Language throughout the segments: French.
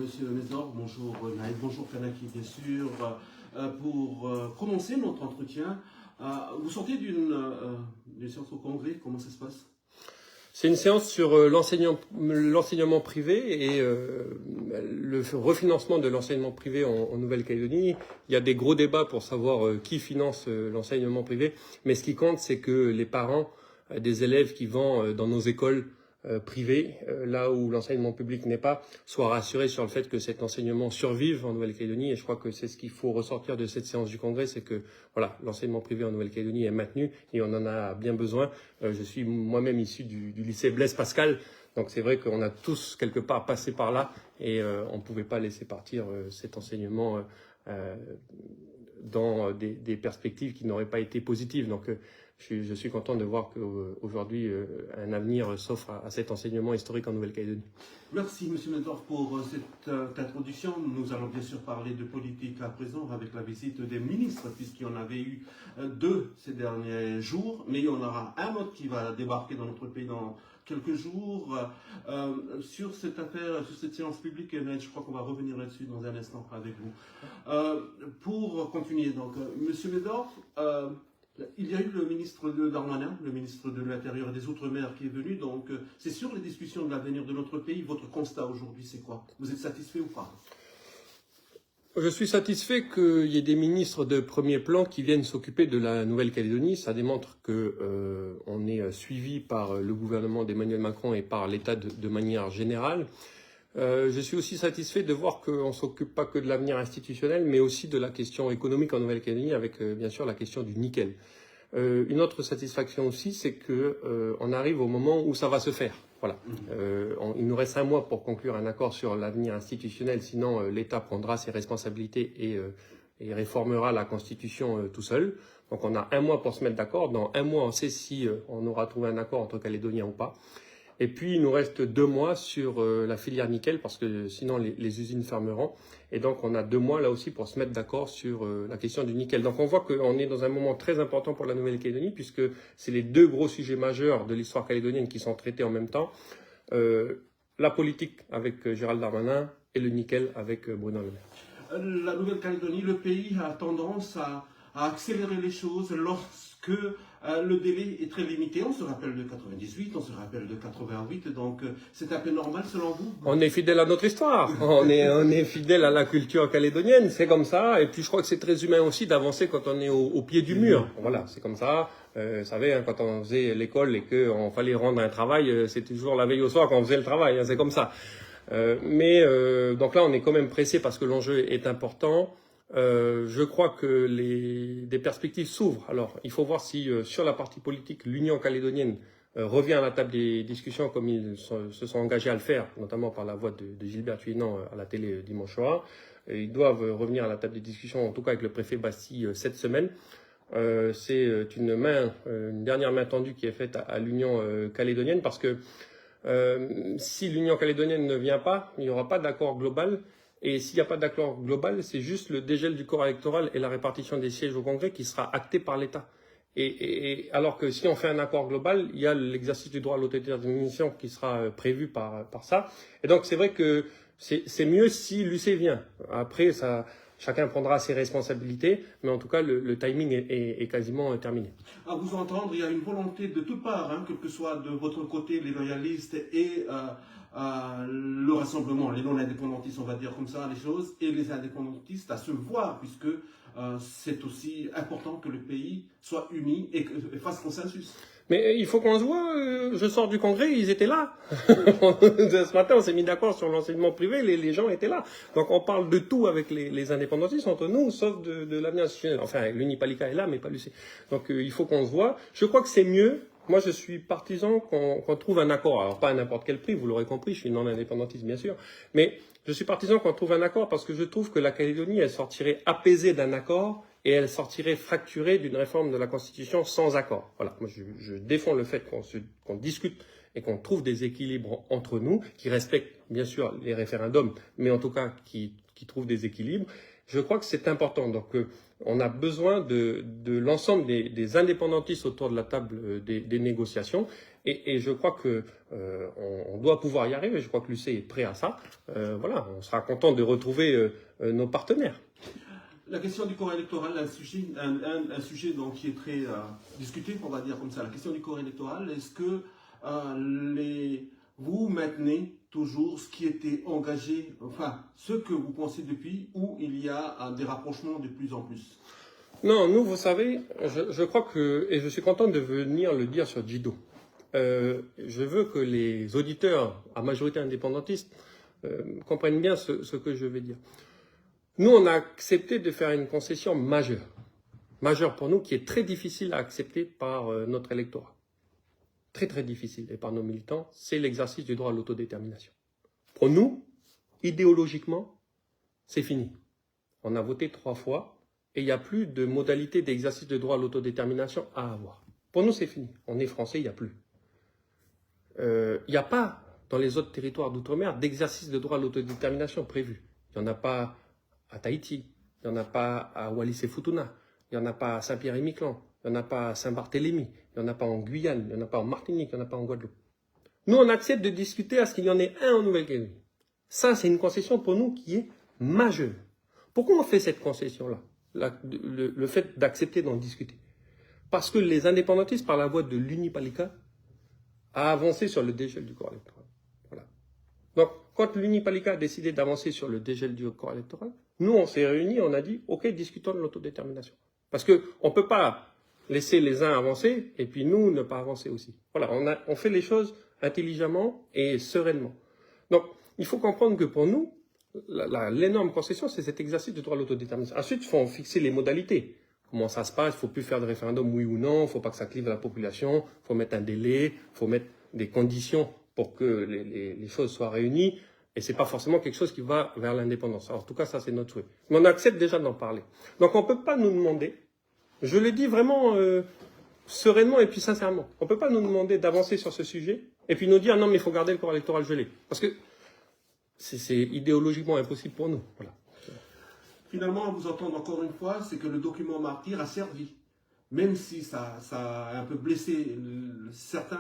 Monsieur Mézor, bonjour Naïd, bonjour Kanaki, bien sûr. Pour commencer notre entretien, vous sortez d'une séance au Congrès, comment ça se passe? C'est une séance sur l'enseignement privé et le refinancement de l'enseignement privé en Nouvelle-Calédonie. Il y a des gros débats pour savoir qui finance l'enseignement privé, mais ce qui compte, c'est que les parents des élèves qui vont dans nos écoles privées, là où l'enseignement public n'est pas, soient rassurés sur le fait que cet enseignement survive en Nouvelle-Calédonie. Et je crois que c'est ce qu'il faut ressortir de cette séance du Congrès, c'est que voilà, l'enseignement privé en Nouvelle-Calédonie est maintenu et on en a bien besoin. Je suis moi-même issu du lycée Blaise Pascal, donc c'est vrai qu'on a tous quelque part passé par là et on ne pouvait pas laisser partir cet enseignement dans des perspectives qui n'auraient pas été positives. Donc je suis content de voir qu'aujourd'hui un avenir s'offre à cet enseignement historique en Nouvelle-Calédonie. Merci M. Mézor pour cette introduction. Nous allons bien sûr parler de politique à présent avec la visite des ministres, puisqu'il y en avait eu deux ces derniers jours, mais il y en aura un autre qui va débarquer dans notre pays dans quelques jours. Sur cette affaire, sur cette séance publique, je crois qu'on va revenir là-dessus dans un instant avec vous. Pour continuer, donc, M. Mézor, il y a eu le ministre de Darmanin, le ministre de l'Intérieur et des Outre-mer qui est venu, donc c'est sur les discussions de l'avenir de notre pays. Votre constat aujourd'hui, c'est quoi? Vous êtes satisfait ou pas? Je suis satisfait qu'il y ait des ministres de premier plan qui viennent s'occuper de la Nouvelle-Calédonie. Ça démontre qu'on est suivi par le gouvernement d'Emmanuel Macron et par l'État de manière générale. Je suis aussi satisfait de voir qu'on ne s'occupe pas que de l'avenir institutionnel, mais aussi de la question économique en Nouvelle-Calédonie avec bien sûr la question du nickel. Une autre satisfaction aussi, c'est qu'on arrive au moment où ça va se faire. Voilà. Il nous reste 1 mois pour conclure un accord sur l'avenir institutionnel, sinon l'État prendra ses responsabilités et réformera la Constitution tout seul. Donc on a 1 mois pour se mettre d'accord. Dans 1 mois, on sait si on aura trouvé un accord entre Calédoniens ou pas. Et puis, il nous reste 2 mois sur la filière nickel, parce que sinon, les usines fermeront. Et donc, on a 2 mois, là aussi, pour se mettre d'accord sur la question du nickel. Donc, on voit qu'on est dans un moment très important pour la Nouvelle-Calédonie, puisque c'est les 2 gros sujets majeurs de l'histoire calédonienne qui sont traités en même temps. La politique avec Gérald Darmanin et le nickel avec Bruno Le Maire. La Nouvelle-Calédonie, le pays a tendance à accélérer les choses lorsque le délai est très limité. On se rappelle de 98, on se rappelle de 88, donc c'est un peu normal selon vous? On est fidèle à notre histoire, on est fidèle à la culture calédonienne, c'est comme ça. Et puis je crois que c'est très humain aussi d'avancer quand on est au pied du mur. Voilà, c'est comme ça. Vous savez, hein, quand on faisait l'école et qu'il fallait rendre un travail, c'est toujours la veille au soir qu'on faisait le travail, hein, c'est comme ça. Donc là, on est quand même pressé parce que l'enjeu est important. Je crois que des perspectives s'ouvrent. Alors, il faut voir si sur la partie politique, l'Union calédonienne revient à la table des discussions comme ils se sont engagés à le faire, notamment par la voix de Gilbert Thuénan à la télé dimanche soir. Ils doivent revenir à la table des discussions, en tout cas avec le préfet Bastille cette semaine. C'est une dernière main tendue qui est faite à l'Union calédonienne parce que si l'Union calédonienne ne vient pas, il n'y aura pas d'accord global. Et s'il n'y a pas d'accord global, c'est juste le dégel du corps électoral et la répartition des sièges au Congrès qui sera acté par l'État. Et alors que si on fait un accord global, il y a l'exercice du droit à l'autodétermination qui sera prévu par ça. Et donc c'est vrai que c'est mieux si l'UC vient. Après, chacun prendra ses responsabilités, mais en tout cas, le timing est quasiment terminé. À vous entendre, il y a une volonté de toutes parts, hein, quel que soit de votre côté, les loyalistes et le rassemblement, les non-indépendantistes, on va dire comme ça les choses, et les indépendantistes à se voir, puisque c'est aussi important que le pays soit uni et fasse consensus. Mais il faut qu'on se voit, je sors du Congrès, ils étaient là. Ce matin, on s'est mis d'accord sur l'enseignement privé, les gens étaient là. Donc on parle de tout avec les indépendantistes entre nous, sauf de l'avenir institutionnel. Enfin, l'Unipalika est là, mais pas l'UC. Donc il faut qu'on se voit. Je crois que c'est mieux. Moi, je suis partisan qu'on trouve un accord. Alors, pas à n'importe quel prix, vous l'aurez compris, je suis non-indépendantiste, bien sûr. Mais je suis partisan qu'on trouve un accord parce que je trouve que la Calédonie, elle sortirait apaisée d'un accord et elle sortirait fracturée d'une réforme de la Constitution sans accord. Voilà, moi je défends le fait qu'on discute et qu'on trouve des équilibres entre nous, qui respectent bien sûr les référendums, mais en tout cas qui trouvent des équilibres. je crois que c'est important. Donc, on a besoin de l'ensemble des indépendantistes autour de la table des négociations. Et je crois que on doit pouvoir y arriver. Je crois que l'UC est prêt à ça. Voilà, on sera content de retrouver nos partenaires. La question du corps électoral, un sujet donc, qui est très discuté, on va dire comme ça. La question du corps électoral, est-ce que vous maintenez toujours ce qui était engagé, enfin, ce que vous pensez depuis, ou il y a des rapprochements de plus en plus? Non, nous, vous savez, je crois que, et je suis content de venir le dire sur Jido, je veux que les auditeurs à majorité indépendantiste comprennent bien ce que je vais dire. Nous, on a accepté de faire une concession majeure pour nous, qui est très difficile à accepter par notre électorat. Très très difficile, et par nos militants, c'est l'exercice du droit à l'autodétermination. Pour nous, idéologiquement, c'est fini. On a voté 3 fois, et il n'y a plus de modalité d'exercice de droit à l'autodétermination à avoir. Pour nous, c'est fini. On est français, il n'y a plus. Il n'y a pas, dans les autres territoires d'outre-mer, d'exercice de droit à l'autodétermination prévu. Il n'y en a pas à Tahiti, il n'y en a pas à Wallis et Futuna, il n'y en a pas à Saint-Pierre-et-Miquelon, il n'y en a pas à Saint-Barthélemy, il n'y en a pas en Guyane, il n'y en a pas en Martinique, il n'y en a pas en Guadeloupe. Nous, on accepte de discuter à ce qu'il y en ait un en Nouvelle-Calédonie. Ça, c'est une concession pour nous qui est majeure. Pourquoi on fait cette concession-là, le fait d'accepter d'en discuter? Parce que les indépendantistes, par la voie de l'Unipalika, a avancé sur le dégel du corps électoral. Voilà. Donc, quand l'Unipalika a décidé d'avancer sur le dégel du corps électoral, nous, on s'est réunis, on a dit, OK, discutons de l'autodétermination. Parce qu'on ne peut pas laisser les uns avancer et puis nous ne pas avancer aussi. Voilà, on fait les choses intelligemment et sereinement. Donc, il faut comprendre que pour nous, l'énorme concession, c'est cet exercice de droit à l'autodétermination. Ensuite, il faut fixer les modalités. Comment ça se passe? Il ne faut plus faire de référendum oui ou non, il ne faut pas que ça clive la population, il faut mettre un délai, il faut mettre des conditions pour que les choses soient réunies. Et ce n'est pas forcément quelque chose qui va vers l'indépendance. En tout cas, ça, c'est notre souhait. Mais on accepte déjà d'en parler. Donc, on ne peut pas nous demander, je le dis vraiment sereinement et puis sincèrement, on ne peut pas nous demander d'avancer sur ce sujet et puis nous dire non, mais il faut garder le corps électoral gelé. Parce que c'est idéologiquement impossible pour nous. Voilà. Finalement, à vous entendre encore une fois, c'est que le document Martyr a servi. Même si ça a un peu blessé certains,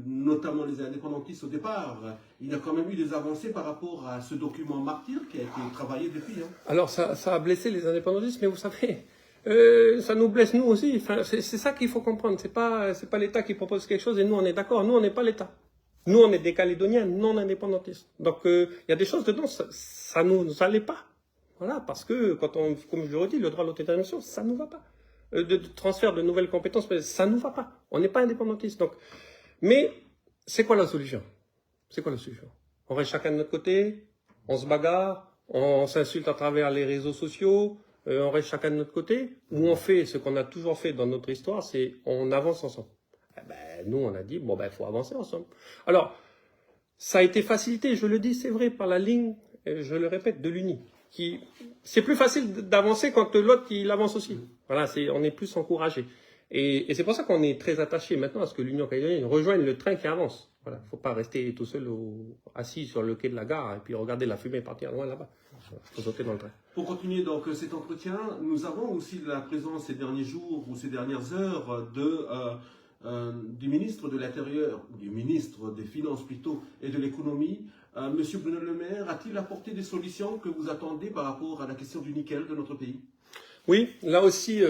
notamment les indépendantistes au départ, il y a quand même eu des avancées par rapport à ce document Martyr qui a été travaillé depuis. Hein. Alors, ça a blessé les indépendantistes, mais vous savez, ça nous blesse nous aussi. Enfin, c'est ça qu'il faut comprendre. C'est pas l'État qui propose quelque chose et nous, on est d'accord. Nous, on n'est pas l'État. Nous, on est des Calédoniens non indépendantistes. Donc, il y a des choses dedans, ça nous allait pas. Voilà, parce que, comme je le redis, le droit à l'autodétermination, ça ne nous va pas. De transfert de nouvelles compétences, ça ne nous va pas. On n'est pas indépendantiste. Donc. Mais c'est quoi la solution? C'est quoi la solution? On reste chacun de notre côté, on se bagarre, on s'insulte à travers les réseaux sociaux, on reste chacun de notre côté, ou on fait ce qu'on a toujours fait dans notre histoire, c'est on avance ensemble. Nous, on a dit, bon, il faut avancer ensemble. Alors, ça a été facilité, je le dis, c'est vrai, par la ligne, je le répète, de l'UNI. C'est plus facile d'avancer quand l'autre il avance aussi. Voilà, on est plus encouragé. Et c'est pour ça qu'on est très attaché maintenant à ce que l'Union calédonienne rejoigne le train qui avance. Voilà, faut pas rester tout seul assis sur le quai de la gare et puis regarder la fumée partir loin là-bas. Faut sauter dans le train. Pour continuer donc cet entretien, nous avons aussi la présence ces derniers jours ou ces dernières heures du ministre de l'Intérieur, du ministre des Finances plutôt, et de l'Économie. Monsieur Bruno Le Maire a-t-il apporté des solutions que vous attendez par rapport à la question du nickel de notre pays? Oui, là aussi,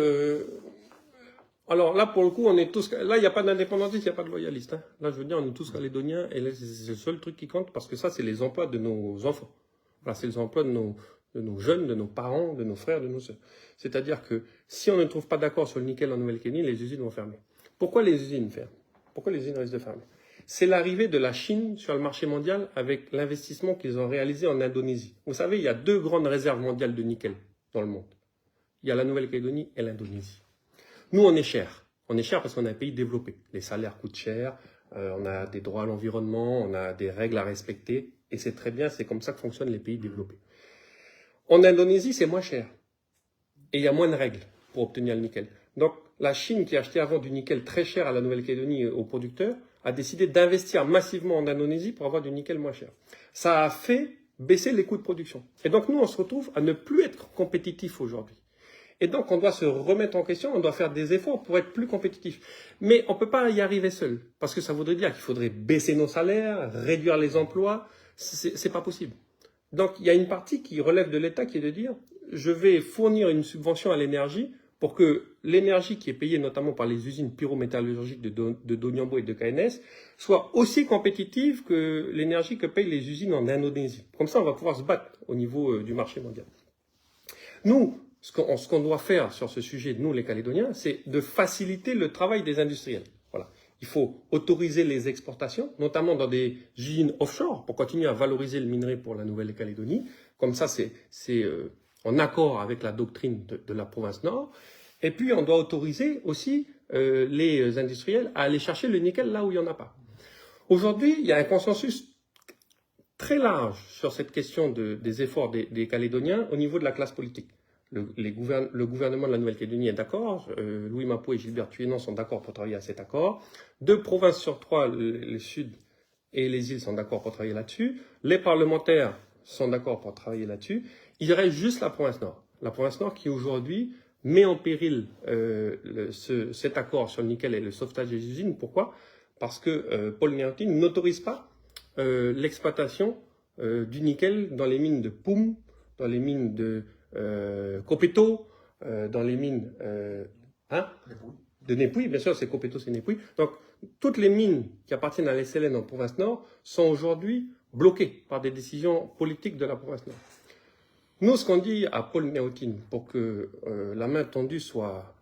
alors là pour le coup, on est tous, là il n'y a pas d'indépendantistes, il n'y a pas de loyalistes. Hein. Là je veux dire, on est tous calédoniens et là c'est le seul truc qui compte parce que ça c'est les emplois de nos enfants. Voilà, c'est les emplois de nos jeunes, de nos parents, de nos frères, de nos sœurs. C'est-à-dire que si on ne trouve pas d'accord sur le nickel en Nouvelle-Calédonie, les usines vont fermer. Pourquoi les usines ferment? Pourquoi les usines risquent de fermer? C'est l'arrivée de la Chine sur le marché mondial avec l'investissement qu'ils ont réalisé en Indonésie. Vous savez, il y a 2 grandes réserves mondiales de nickel dans le monde. Il y a la Nouvelle-Calédonie et l'Indonésie. Nous, on est cher. On est cher parce qu'on est un pays développé. Les salaires coûtent cher, on a des droits à l'environnement, on a des règles à respecter. Et c'est très bien, c'est comme ça que fonctionnent les pays développés. En Indonésie, c'est moins cher. Et il y a moins de règles pour obtenir le nickel. Donc, la Chine, qui achetait avant du nickel très cher à la Nouvelle-Calédonie et aux producteurs, a décidé d'investir massivement en Indonésie pour avoir du nickel moins cher. Ça a fait baisser les coûts de production. Et donc nous, on se retrouve à ne plus être compétitifs aujourd'hui. Et donc on doit se remettre en question, on doit faire des efforts pour être plus compétitifs. Mais on ne peut pas y arriver seul, parce que ça voudrait dire qu'il faudrait baisser nos salaires, réduire les emplois, c'est pas possible. Donc il y a une partie qui relève de l'État qui est de dire, je vais fournir une subvention à l'énergie pour que l'énergie qui est payée notamment par les usines pyrométallurgiques de Doniambo et de KNS soit aussi compétitive que l'énergie que payent les usines en Indonésie. Comme ça, on va pouvoir se battre au niveau du marché mondial. Nous, ce qu'on doit faire sur ce sujet, nous les Calédoniens, c'est de faciliter le travail des industriels. Voilà. Il faut autoriser les exportations, notamment dans des usines offshore, pour continuer à valoriser le minerai pour la Nouvelle-Calédonie. Comme ça, c'est en accord avec la doctrine de la province Nord. Et puis, on doit autoriser aussi les industriels à aller chercher le nickel là où il n'y en a pas. Aujourd'hui, il y a un consensus très large sur cette question des efforts des Calédoniens au niveau de la classe politique. Le gouvernement de la Nouvelle-Calédonie est d'accord, Louis Mappo et Gilbert Thuénan sont d'accord pour travailler à cet accord. 2 provinces sur 3, le Sud et les îles, sont d'accord pour travailler là-dessus. Les parlementaires sont d'accord pour travailler là-dessus. Il reste juste la province Nord. La province Nord qui aujourd'hui met en péril cet accord sur le nickel et le sauvetage des usines. Pourquoi? Parce que Paul Néotine n'autorise pas l'exploitation du nickel dans les mines de Poum, dans les mines de Copeto, dans les mines de Népouy, bien sûr, c'est Copeto, c'est Népouy. Donc, toutes les mines qui appartiennent à l'SLN en province Nord sont aujourd'hui bloquées par des décisions politiques de la province Nord. Nous, ce qu'on dit à Paul Néotine, pour que la main tendue soit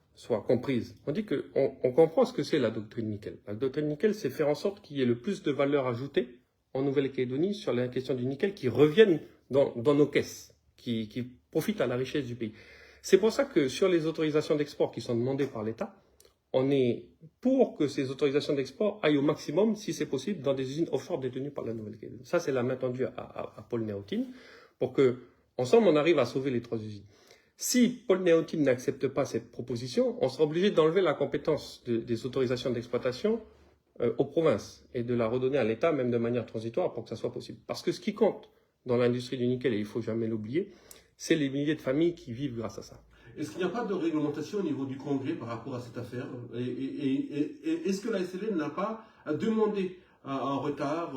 comprise, on dit qu'on comprend ce que c'est la doctrine nickel. La doctrine nickel, c'est faire en sorte qu'il y ait le plus de valeur ajoutée en Nouvelle-Calédonie sur la question du nickel qui reviennent dans nos caisses, qui profitent à la richesse du pays. C'est pour ça que sur les autorisations d'export qui sont demandées par l'État, on est pour que ces autorisations d'export aillent au maximum, si c'est possible, dans des usines offshore détenues par la Nouvelle-Calédonie. Ça, c'est la main tendue à Paul Néotine, pour que, ensemble, on arrive à sauver les 3 usines. Si Paul Néotine n'accepte pas cette proposition, on sera obligé d'enlever la compétence des autorisations d'exploitation aux provinces et de la redonner à l'État, même de manière transitoire, pour que ça soit possible. Parce que ce qui compte dans l'industrie du nickel, et il ne faut jamais l'oublier, c'est les milliers de familles qui vivent grâce à ça. Est-ce qu'il n'y a pas de réglementation au niveau du Congrès par rapport à cette affaire? Et est-ce que la SLN n'a pas demandé en retard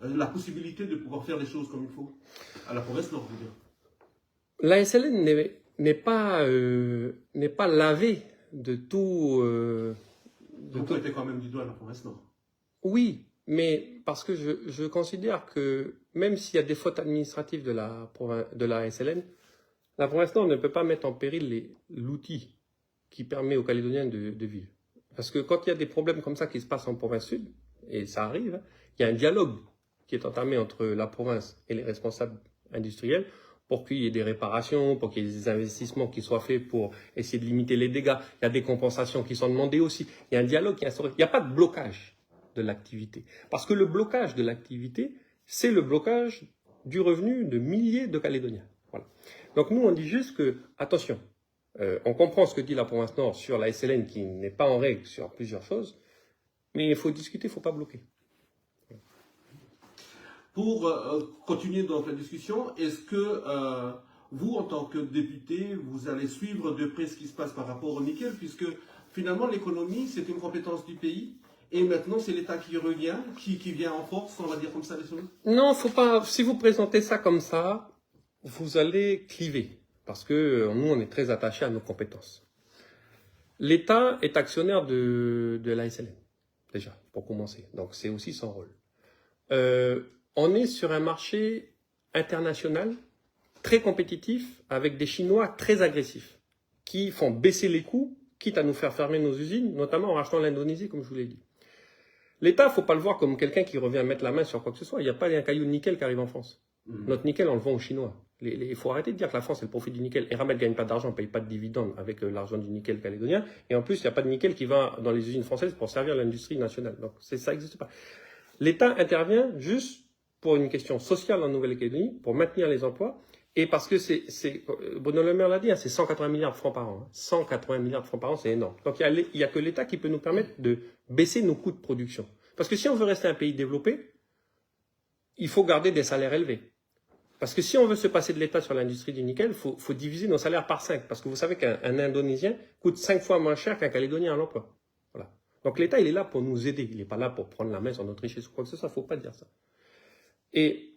la possibilité de pouvoir faire les choses comme il faut à la province Nord, je veux dire? La SLN n'est pas lavée de tout... Donc, on était quand même du doigt à la province Nord. Oui, mais parce que je considère que même s'il y a des fautes administratives de la SLN, la province Nord ne peut pas mettre en péril l'outil qui permet aux Calédoniens de vivre. Parce que quand il y a des problèmes comme ça qui se passent en province Sud, et ça arrive, il y a un dialogue qui est entamé entre la province et les responsables industriels pour qu'il y ait des réparations, pour qu'il y ait des investissements qui soient faits pour essayer de limiter les dégâts. Il y a des compensations qui sont demandées aussi. Il y a un dialogue qui est instauré. Il n'y a pas de blocage de l'activité. Parce que le blocage de l'activité, c'est le blocage du revenu de milliers de Calédoniens. Voilà. Donc nous, on dit juste que, attention, on comprend ce que dit la province Nord sur la SLN qui n'est pas en règle sur plusieurs choses, mais il faut discuter, il ne faut pas bloquer. Pour continuer donc la discussion, est-ce que vous, en tant que député, vous allez suivre de près ce qui se passe par rapport au nickel, puisque finalement l'économie, c'est une compétence du pays, et maintenant c'est l'État qui revient, qui vient en force, on va dire comme ça les choses? Non, faut pas. Si vous présentez ça comme ça, vous allez cliver, parce que nous, on est très attachés à nos compétences. L'État est actionnaire de la SLN, déjà, pour commencer. Donc c'est aussi son rôle. On est sur un marché international très compétitif avec des Chinois très agressifs qui font baisser les coûts, quitte à nous faire fermer nos usines, notamment en rachetant l'Indonésie, comme je vous l'ai dit. L'État, il ne faut pas le voir comme quelqu'un qui revient mettre la main sur quoi que ce soit. Il n'y a pas un caillou de nickel qui arrive en France. Notre nickel, on le vend aux Chinois. Il faut arrêter de dire que la France, elle profite du nickel. Eramet ne gagne pas d'argent, ne paye pas de dividendes avec l'argent du nickel calédonien. Et en plus, il n'y a pas de nickel qui va dans les usines françaises pour servir l'industrie nationale. Donc ça n'existe pas. L'État intervient juste pour une question sociale en Nouvelle-Calédonie, pour maintenir les emplois, et parce que Bruno Le Maire l'a dit, c'est 180 milliards de francs par an. 180 milliards de francs par an, c'est énorme. Donc il n'y a que l'État qui peut nous permettre de baisser nos coûts de production. Parce que si on veut rester un pays développé, il faut garder des salaires élevés. Parce que si on veut se passer de l'État sur l'industrie du nickel, il faut diviser nos salaires par 5. Parce que vous savez qu'un Indonésien coûte 5 fois moins cher qu'un Calédonien à l'emploi. Voilà. Donc l'État, il est là pour nous aider. Il n'est pas là pour prendre la main sur notre richesse ou quoi que ce soit. Il ne faut pas dire ça. Et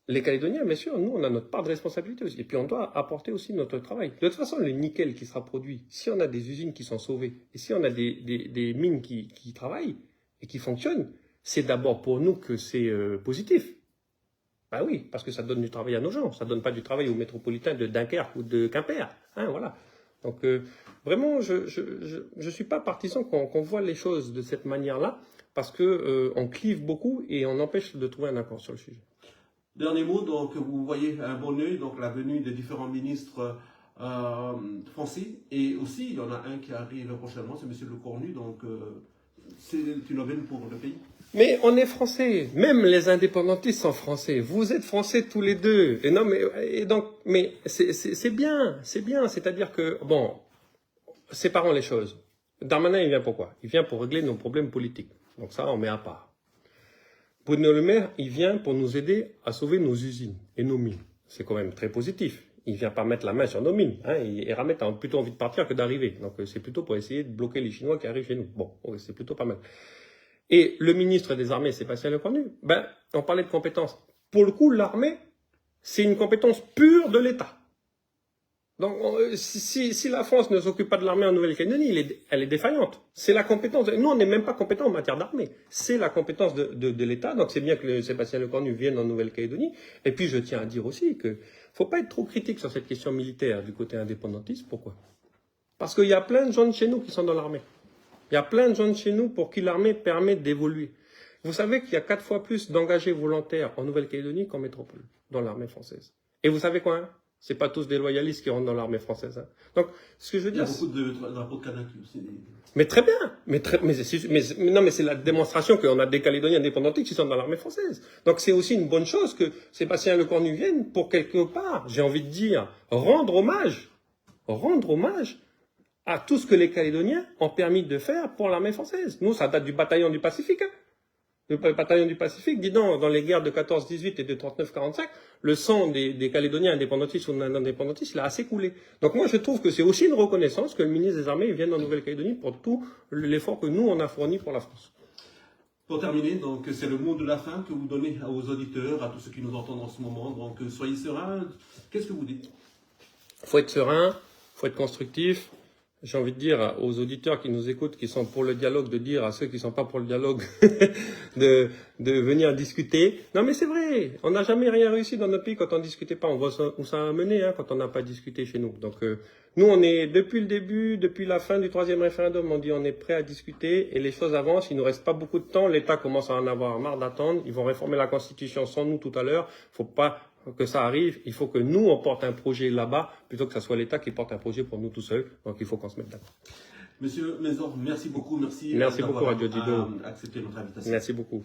les Calédoniens, bien sûr, nous, on a notre part de responsabilité aussi. Et puis, on doit apporter aussi notre travail. De toute façon, le nickel qui sera produit, si on a des usines qui sont sauvées, et si on a des mines qui travaillent et qui fonctionnent, c'est d'abord pour nous que c'est positif. Ben oui, parce que ça donne du travail à nos gens. Ça ne donne pas du travail aux métropolitains de Dunkerque ou de Quimper. Hein, voilà. Donc, vraiment, je suis pas partisan qu'on voit les choses de cette manière-là, parce que on clive beaucoup et on empêche de trouver un accord sur le sujet. Dernier mot, donc vous voyez un bon œil, donc la venue des différents ministres français, et aussi il y en a un qui arrive prochainement, c'est M. Lecornu, donc c'est une aubaine pour le pays. Mais on est français, même les indépendantistes sont français. Vous êtes français tous les deux. Et non, mais c'est bien, c'est-à-dire que bon, séparons les choses. Darmanin, il vient pourquoi? Il vient pour régler nos problèmes politiques. Donc ça, on met à part. Bruno Le Maire, il vient pour nous aider à sauver nos usines et nos mines. C'est quand même très positif. Il vient pas mettre la main sur nos mines. Hein, et Ramet a plutôt envie de partir que d'arriver. Donc c'est plutôt pour essayer de bloquer les Chinois qui arrivent chez nous. Bon, c'est plutôt pas mal. Et le ministre des Armées, Sébastien Lecornu, on parlait de compétences. Pour le coup, l'armée, c'est une compétence pure de l'État. Donc, si la France ne s'occupe pas de l'armée en Nouvelle-Calédonie, elle est défaillante. C'est la compétence. Nous, on n'est même pas compétents en matière d'armée. C'est la compétence de l'État. Donc, c'est bien que Sébastien Lecornu vienne en Nouvelle-Calédonie. Et puis, je tiens à dire aussi que faut pas être trop critique sur cette question militaire du côté indépendantiste. Pourquoi? Parce qu'il y a plein de gens de chez nous qui sont dans l'armée. Il y a plein de gens de chez nous pour qui l'armée permet d'évoluer. Vous savez qu'il y a 4 fois plus d'engagés volontaires en Nouvelle-Calédonie qu'en métropole, dans l'armée française. Et vous savez quoi, hein? C'est pas tous des loyalistes qui rentrent dans l'armée française. Hein. Donc, ce que je veux dire... Il y a beaucoup de drapeaux de Kanaki aussi. Mais très bien. Mais c'est la démonstration qu'on a des Calédoniens indépendantistes qui sont dans l'armée française. Donc, c'est aussi une bonne chose que Sébastien Lecornu vienne pour quelque part, j'ai envie de dire, rendre hommage à tout ce que les Calédoniens ont permis de faire pour l'armée française. Nous, ça date du bataillon du Pacifique. Hein. Le bataillon du Pacifique, dis donc, dans les guerres de 14-18 et de 39-45, le sang des Calédoniens indépendantistes ou non indépendantistes, il a assez coulé. Donc moi, je trouve que c'est aussi une reconnaissance que le ministre des Armées vienne en Nouvelle-Calédonie pour tout l'effort que nous, on a fourni pour la France. Pour terminer, donc c'est le mot de la fin que vous donnez aux auditeurs, à tous ceux qui nous entendent en ce moment. Donc soyez sereins. Qu'est-ce que vous dites? Faut être serein, faut être constructif. J'ai envie de dire aux auditeurs qui nous écoutent, qui sont pour le dialogue, de dire à ceux qui ne sont pas pour le dialogue de venir discuter. Non mais c'est vrai, on n'a jamais rien réussi dans notre pays quand on ne discutait pas. On voit où ça a mené quand on n'a pas discuté chez nous. Donc nous, on est depuis le début, depuis la fin du 3e référendum, on dit on est prêt à discuter et les choses avancent. Il ne nous reste pas beaucoup de temps. L'État commence à en avoir marre d'attendre. Ils vont réformer la Constitution sans nous tout à l'heure. Il ne faut pas que ça arrive, il faut que nous, on porte un projet là-bas, plutôt que ce soit l'État qui porte un projet pour nous tout seuls. Donc, il faut qu'on se mette d'accord. Monsieur Mézor, merci beaucoup. Merci beaucoup, Radio Dido. Accepté notre invitation. Merci beaucoup.